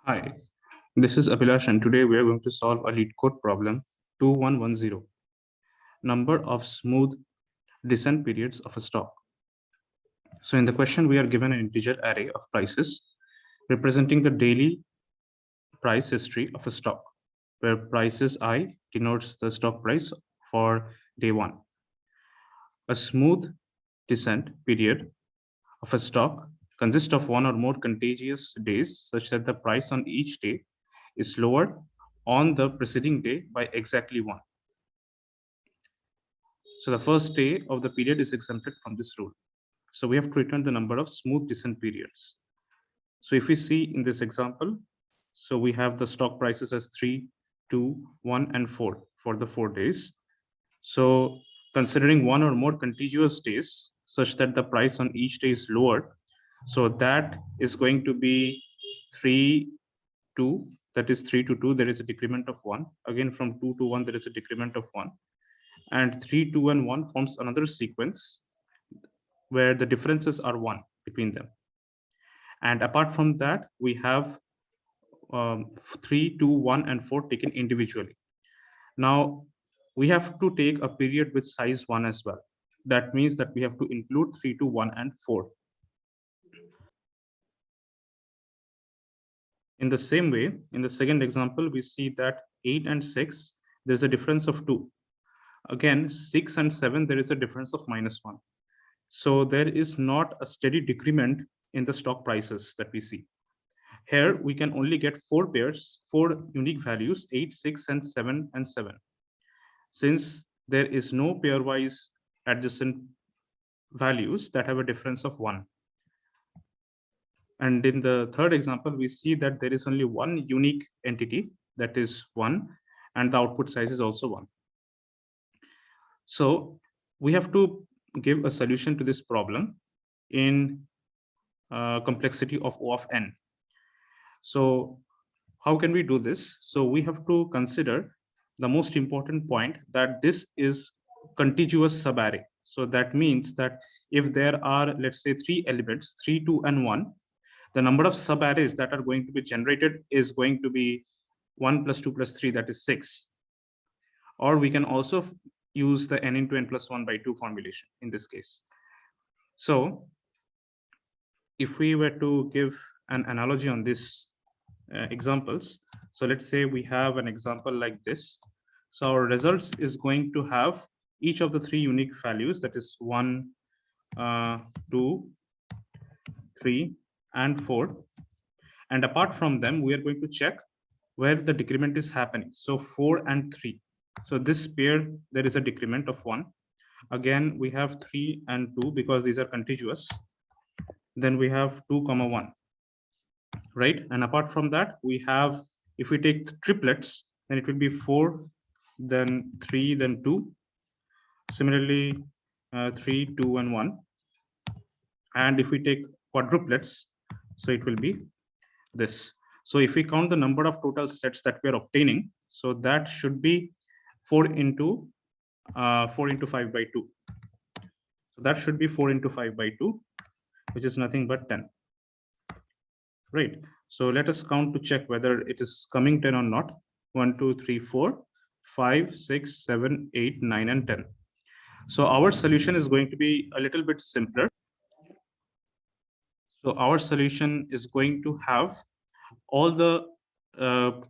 Hi, this is Abhilash, and today we are going to solve a lead code problem 2110, number of smooth descent periods of a stock. So in the question, we are given an integer array of prices representing the daily price history of a stock, where prices I denotes the stock price for day one. A smooth descent period of a stock consists of one or more contiguous days such that the price on each day is lower on the preceding day by exactly one. So the first day of the period is exempted from this rule. So we have to return the number of smooth descent periods. So if we see in this example, so we have the stock prices as 3, 2, 1, and 4 for the 4 days. So considering one or more contiguous days such that the price on each day is lower, so that is going to be 3, 2, that is 3 to 2, there is a decrement of 1. Again, from 2 to 1, there is a decrement of 1. And 3, 2, and 1 forms another sequence where the differences are 1 between them. And apart from that, we have 3, 2, 1, and 4 taken individually. Now, we have to take a period with size 1 as well. That means that we have to include 3, 2, 1, and 4. In the same way, in the second example, we see that 8 and 6, there's a difference of 2. Again, 6 and 7, there is a difference of -1. So there is not a steady decrement in the stock prices that we see. Here, we can only get 4 pairs, 4 unique values, 8, 6, and 7, and 7. Since there is no pairwise adjacent values that have a difference of 1. And in the third example, we see that there is only one unique entity, that is 1, and the output size is also 1. So we have to give a solution to this problem in complexity of O of n. So how can we do this? So we have to consider the most important point that this is contiguous subarray. So that means that if there are, let's say, 3 elements, 3, 2, and 1, the number of subarrays that are going to be generated is going to be 1 plus 2 plus 3, that is 6. Or we can also use the n into n plus 1 by 2 formulation in this case. So if we were to give an analogy on this examples, so let's say we have an example like this. So our results is going to have each of the 3 unique values, that is 1, 2, 3, and 4. And apart from them, we are going to check where the decrement is happening. So 4 and 3. So this pair, there is a decrement of 1. Again, we have 3 and 2 because these are contiguous. Then we have 2, 1. Right? And apart from that, we have, if we take triplets, then it will be 4, then 3, then 2. Similarly, 3, 2, and 1. And if we take quadruplets, so it will be this. So if we count the number of total sets that we are obtaining, so that should be 4 into 5 by 2. So that should be 4 into 5 by 2, which is nothing but 10. Right. So let us count to check whether it is coming 10 or not. 1, 2, 3, 4, 5, 6, 7, 8, 9, and 10. So our solution is going to be a little bit simpler. So our solution is going to have all the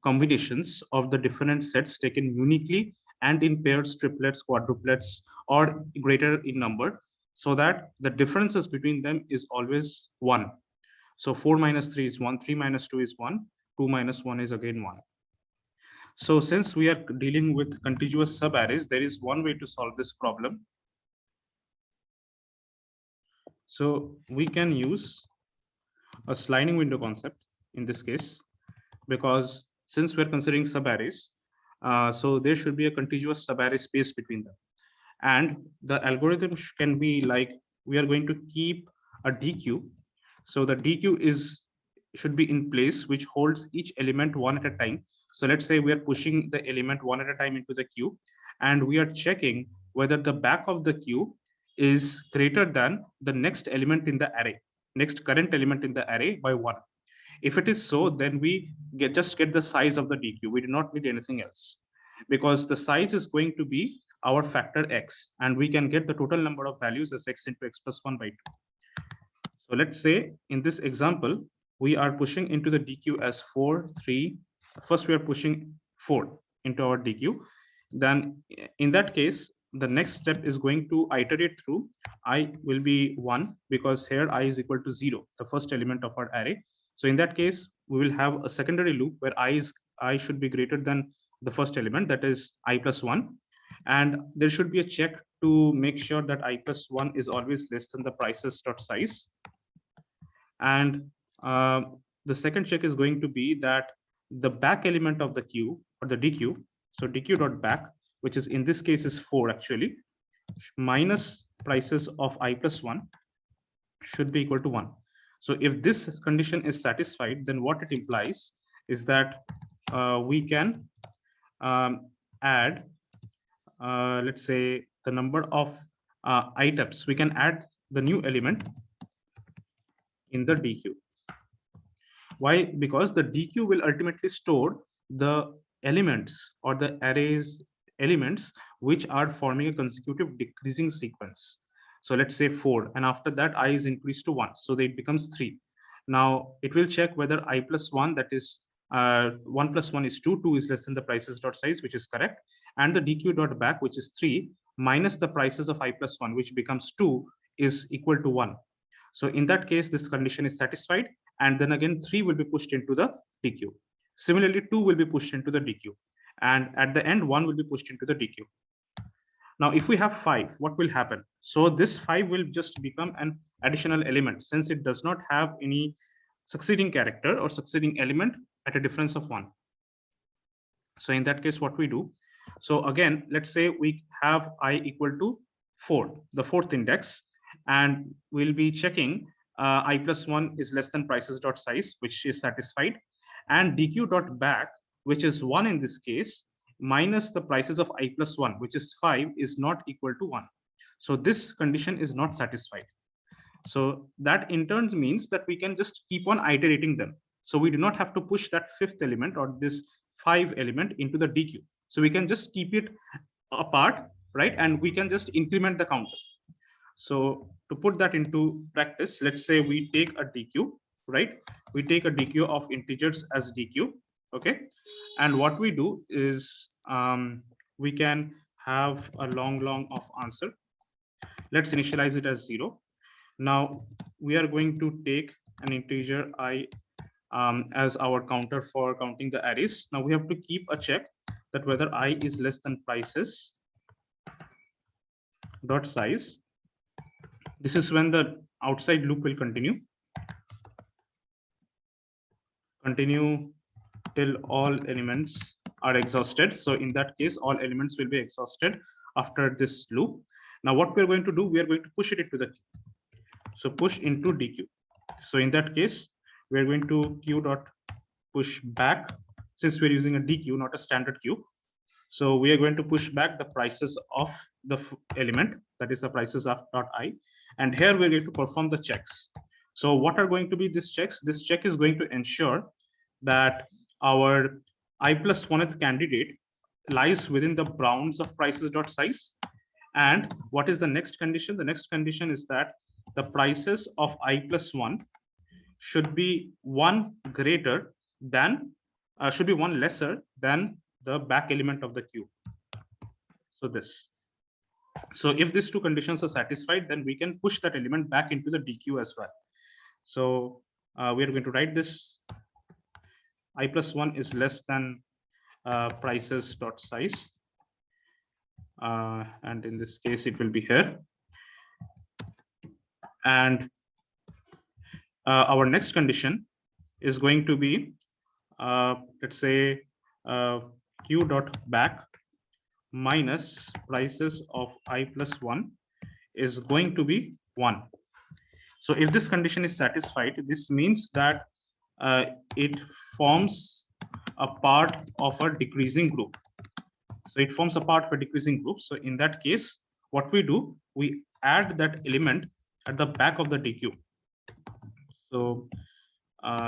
combinations of the different sets taken uniquely and in pairs, triplets, quadruplets, or greater in number, so that the differences between them is always 1. So 4 minus 3 is 1, 3 minus 2 is 1, 2 minus 1 is again 1. So since we are dealing with contiguous subarrays, there is one way to solve this problem. So we can use a sliding window concept in this case, because since we're considering subarrays, so there should be a contiguous subarray space between them. And the algorithm can be like, we are going to keep a DQ. So the DQ should be in place, which holds each element one at a time. So let's say we are pushing the element one at a time into the queue, and we are checking whether the back of the queue is greater than the next element in the array, next current element in the array by 1. If it is so, then we just get the size of the DQ. We do not need anything else, because the size is going to be our factor x, and we can get the total number of values as x into x plus 1 by 2. So let's say in this example, we are pushing into the DQ as 4, 3. First, we are pushing 4 into our DQ. Then in that case, the next step is going to iterate through. I will be 1 because here I is equal to 0, the first element of our array. So in that case, we will have a secondary loop where I should be greater than the first element, that is I plus 1. And there should be a check to make sure that I plus 1 is always less than the prices dot size. And the second check is going to be that the back element of the queue or the DQ, so DQ dot back, which is in this case is 4 actually, minus prices of I plus 1 should be equal to 1. So if this condition is satisfied, then what it implies is that we can add, let's say, the number of items. We can add the new element in the DQ. Why? Because the DQ will ultimately store the elements or the arrays elements which are forming a consecutive decreasing sequence. So let's say 4, and after that I is increased to 1, so that it becomes 3. Now it will check whether I plus 1, that is 1 plus 1 is 2, 2 is less than the prices dot size, which is correct, and the DQ dot back, which is 3 minus the prices of I plus 1, which becomes 2, is equal to 1. So in that case, this condition is satisfied, and then again 3 will be pushed into the DQ. Similarly, 2 will be pushed into the DQ, and at the end 1 will be pushed into the DQ. Now if we have 5, what will happen? So this 5 will just become an additional element, since it does not have any succeeding character or succeeding element at a difference of 1. So in that case, what we do, so again, let's say we have I equal to 4, the fourth index, and we'll be checking I plus 1 is less than prices dot size, which is satisfied, and DQ dot back, which is 1 in this case, minus the prices of I plus 1, which is 5, is not equal to 1. So this condition is not satisfied. So that in turn means that we can just keep on iterating them. So we do not have to push that fifth element or this 5 element into the DQ. So we can just keep it apart, right? And we can just increment the counter. So to put that into practice, let's say we take a DQ, right? We take a DQ of integers as DQ, okay? And what we do is we can have a long of answer. Let's initialize it as 0. Now we are going to take an integer I as our counter for counting the arrays. Now we have to keep a check that whether I is less than prices dot size. This is when the outside loop will continue till all elements are exhausted. So in that case, all elements will be exhausted after this loop. Now what we're going to do, we are going to push it into the queue. So push into DQ. So in that case, we're going to Q dot push back, since we're using a DQ, not a standard queue. So we are going to push back the prices of the element, that is the prices of dot I. And here we're going to perform the checks. So what are going to be these checks? This check is going to ensure that our I plus 1th candidate lies within the bounds of prices dot size. And what is the next condition? The next condition is that the prices of I plus 1 should be 1 greater than, should be 1 lesser than the back element of the queue. So this. So if these two conditions are satisfied, then we can push that element back into the DQ as well. So we are going to write this. I plus 1 is less than prices dot size. And in this case, it will be here. And our next condition is going to be, let's say, Q dot back minus prices of I plus 1 is going to be 1. So if this condition is satisfied, this means that it forms a part of a decreasing group. So it forms a part of a decreasing group. So in that case, what we do, we add that element at the back of the DQ. So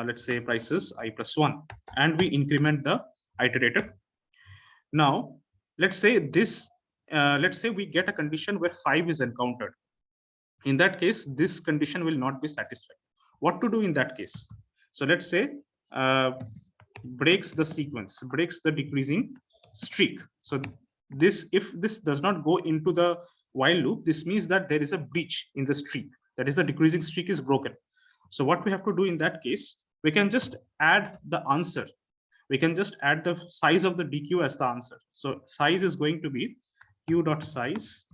let's say prices I plus 1, and we increment the iterator. Now, let's say this, let's say we get a condition where 5 is encountered. In that case, this condition will not be satisfied. What to do in that case? So let's say breaks the sequence, breaks the decreasing streak. So this, if this does not go into the while loop, this means that there is a breach in the streak. That is, the decreasing streak is broken. So what we have to do in that case, we can just add the answer. We can just add the size of the DQ as the answer. So size is going to be Q dot size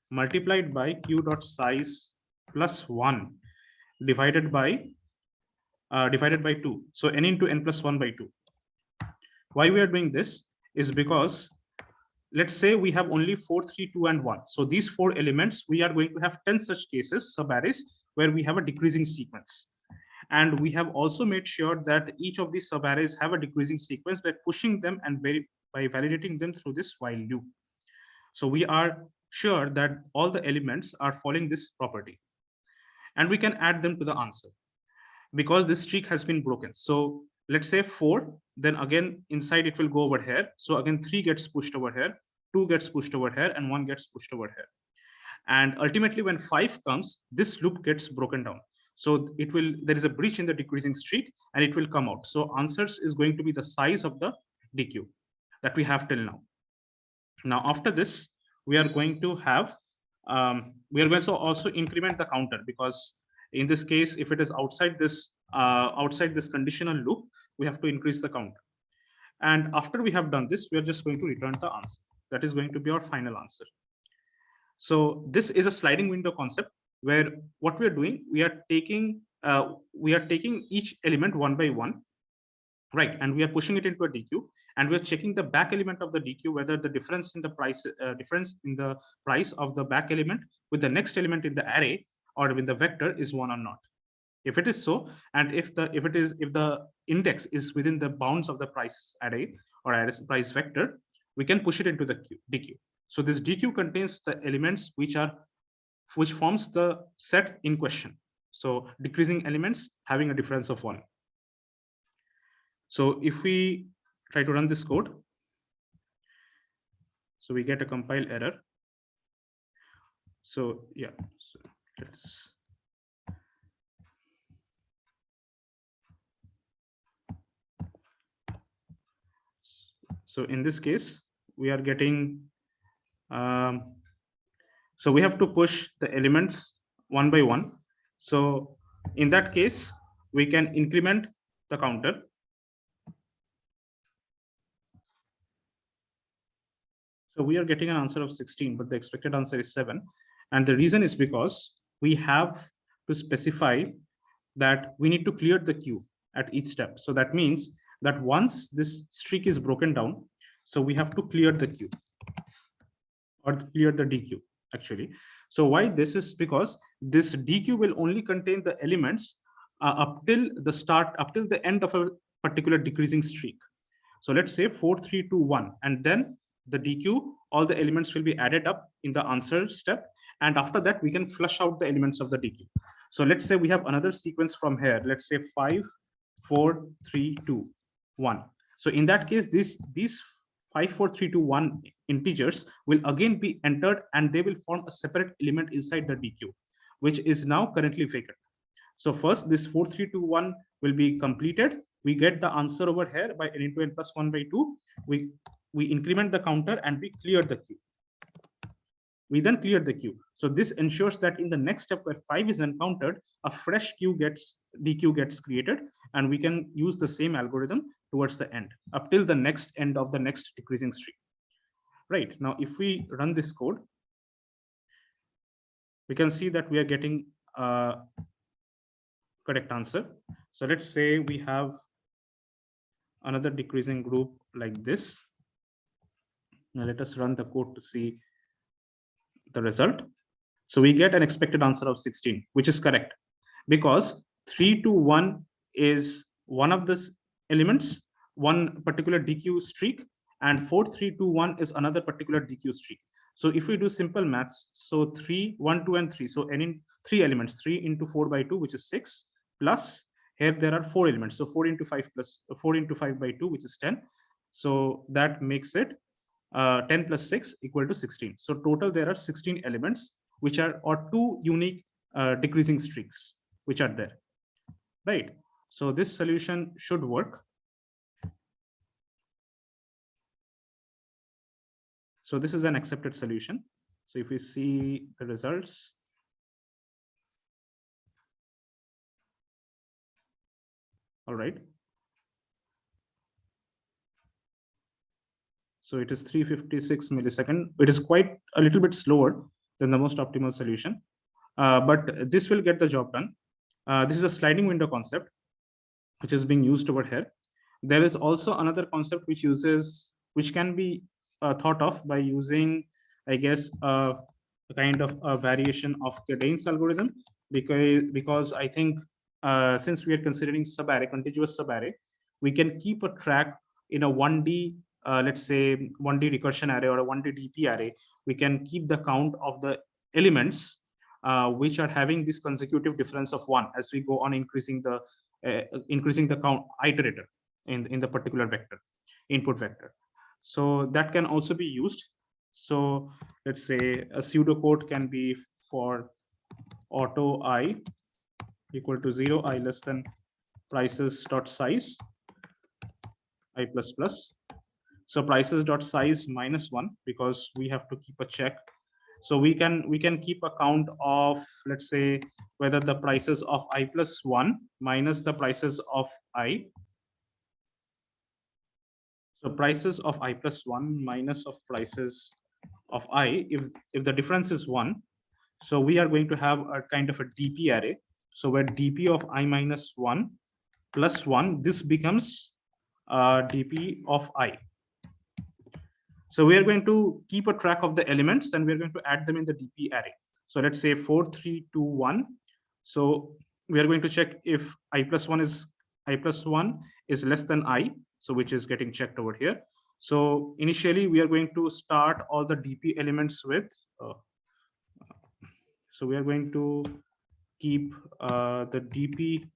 multiplied by Q dot size plus 1 divided by 2. So n into n plus 1 by 2. Why we are doing this is because, let's say we have only 4, 3, 2, and 1. So these 4 elements, we are going to have 10 such cases, subarrays, where we have a decreasing sequence. And we have also made sure that each of these subarrays have a decreasing sequence by pushing them and by validating them through this while loop. So we are sure that all the elements are following this property. And we can add them to the answer because this streak has been broken. So let's say 4, then again inside it will go over here. So again 3 gets pushed over here, 2 gets pushed over here, and 1 gets pushed over here. And ultimately when 5 comes, this loop gets broken down. So it will, there is a breach in the decreasing streak and it will come out. So answers is going to be the size of the DQ that we have till now. Now after this, we are going to have, we are going to also increment the counter, because in this case, if it is outside this conditional loop, we have to increase the counter. And after we have done this, we are just going to return the answer. That is going to be our final answer. So this is a sliding window concept where what we are doing, we are taking each element one by one, right? And we are pushing it into a DQ, and we're checking the back element of the DQ, whether the difference in the price of the back element with the next element in the array or with the vector is 1 or not. If it is so, and if the index is within the bounds of the price array or price vector, we can push it into the DQ. So this DQ contains the elements which forms the set in question. So decreasing elements having a difference of 1. So if we try to run this code, so we get a compile error. So yeah, so let's. So in this case, we are getting, so we have to push the elements one by one. So in that case, we can increment the counter. So we are getting an answer of 16, but the expected answer is 7. And the reason is because we have to specify that we need to clear the queue at each step. So that means that once this streak is broken down, so we have to clear the queue or clear the DQ actually. So why this is because this DQ will only contain the elements up till the end of a particular decreasing streak. So let's say 4, 3, 2, 1, and then the DQ, all the elements will be added up in the answer step. And after that, we can flush out the elements of the DQ. So let's say we have another sequence from here. Let's say 5, 4, 3, 2, 1. So in that case, these 5, 4, 3, 2, 1 integers will again be entered, and they will form a separate element inside the DQ, which is now currently vacant. So first, this 4, 3, 2, 1 will be completed. We get the answer over here by n into n plus 1 by 2. We increment the counter and we clear the queue. We then clear the queue. So this ensures that in the next step where 5 is encountered, a fresh DQ gets created, and we can use the same algorithm towards the end, up till the next end of the next decreasing streak. Right, now if we run this code, we can see that we are getting a correct answer. So let's say we have another decreasing group like this. Now let us run the code to see the result. So we get an expected answer of 16, which is correct, because 3 to 1 is one of the elements, one particular DQ streak, and 4, 3, 2, 1 is another particular DQ streak. So if we do simple maths, so 3, 1, 2, and 3, so n in 3 elements, 3 into 4 by 2, which is 6, plus Here there are 4 elements. So 4 into 5 plus 4 into 5 by 2, which is 10. So that makes it 10 plus 6 equal to 16. So total there are 16 elements, which are or 2 unique decreasing streaks which are there, right? So this solution should work. So this is an accepted solution. So if we see the results, all right. So it is 356 millisecond. It is quite a little bit slower than the most optimal solution, but this will get the job done. This is a sliding window concept, which is being used over here. There is also another concept which can be thought of by using, I guess, a kind of a variation of Kadane's algorithm, because I think since we are considering subarray, contiguous subarray, we can keep a track in a 1D, let's say 1D recursion array or a 1D DP array. We can keep the count of the elements which are having this consecutive difference of 1 as we go on increasing the count iterator in the particular vector, input vector. So that can also be used. So let's say a pseudocode can be for auto I equal to 0, I less than prices dot size I plus plus. So prices dot size -1, because we have to keep a check. So we can keep a count of, let's say, whether the prices of I plus 1 minus the prices of I. So prices of I plus 1 minus of prices of I, if the difference is 1, so we are going to have a kind of a DP array. So where DP of I minus 1 plus 1, this becomes DP of I. So we are going to keep a track of the elements and we're going to add them in the DP array. So let's say 4, 3, 2, 1. So we are going to check if I plus 1 is less than I, so which is getting checked over here. So initially we are going to start all the DP elements with, so we are going to keep the DP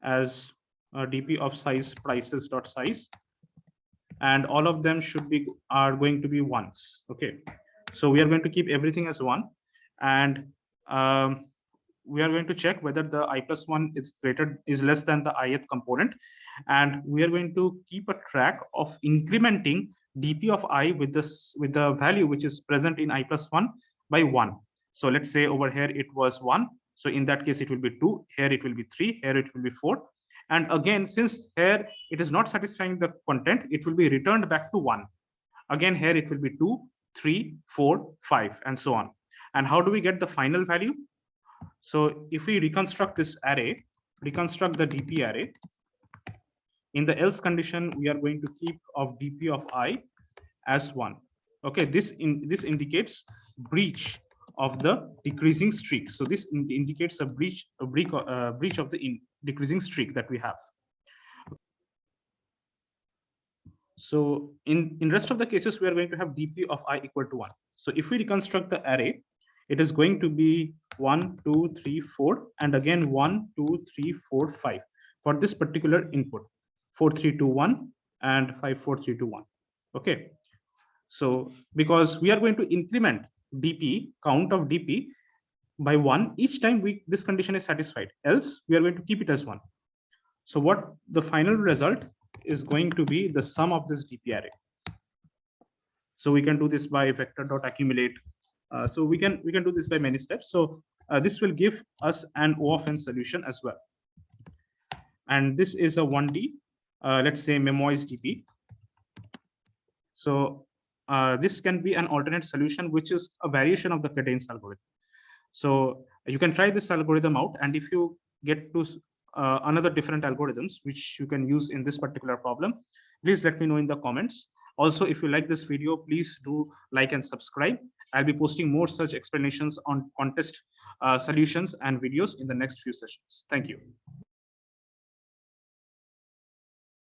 as DP of size prices dot size, and all of them are going to be ones. Okay, so we are going to keep everything as 1, and we are going to check whether the I plus 1 is less than the ith component, and we are going to keep a track of incrementing DP of I with the value which is present in I plus 1 by 1. So let's say over here it was 1, so in that case it will be 2, here it will be 3, here it will be 4. And again, since here it is not satisfying the content, it will be returned back to 1. Again, here it will be 2, 3, 4, 5, and so on. And how do we get the final value? So if we reconstruct this array, reconstruct the DP array, in the else condition, we are going to keep of DP of I as 1. Okay, this indicates breach of the decreasing streak. So this indicates a breach of the decreasing streak that we have. So in rest of the cases, we are going to have DP of I equal to 1. So if we reconstruct the array, it is going to be 1, 2, 3, 4, and again 1, 2, 3, 4, 5 for this particular input, 4, 3, 2, 1 and 5, 4, 3, 2, 1. Okay, so because we are going to increment DP, count of DP by 1 each time this condition is satisfied, else we are going to keep it as 1. So what the final result is going to be the sum of this DP array. So we can do this by vector dot accumulate. So we can do this by many steps. So this will give us an O of n solution as well. And this is a 1D, let's say memoiz DP. So this can be an alternate solution, which is a variation of the Kadane's algorithm. So you can try this algorithm out, and if you get to another different algorithms which you can use in this particular problem, please let me know in the comments. Also, if you like this video, please do like and subscribe. I'll be posting more such explanations on contest solutions and videos in the next few sessions. Thank you.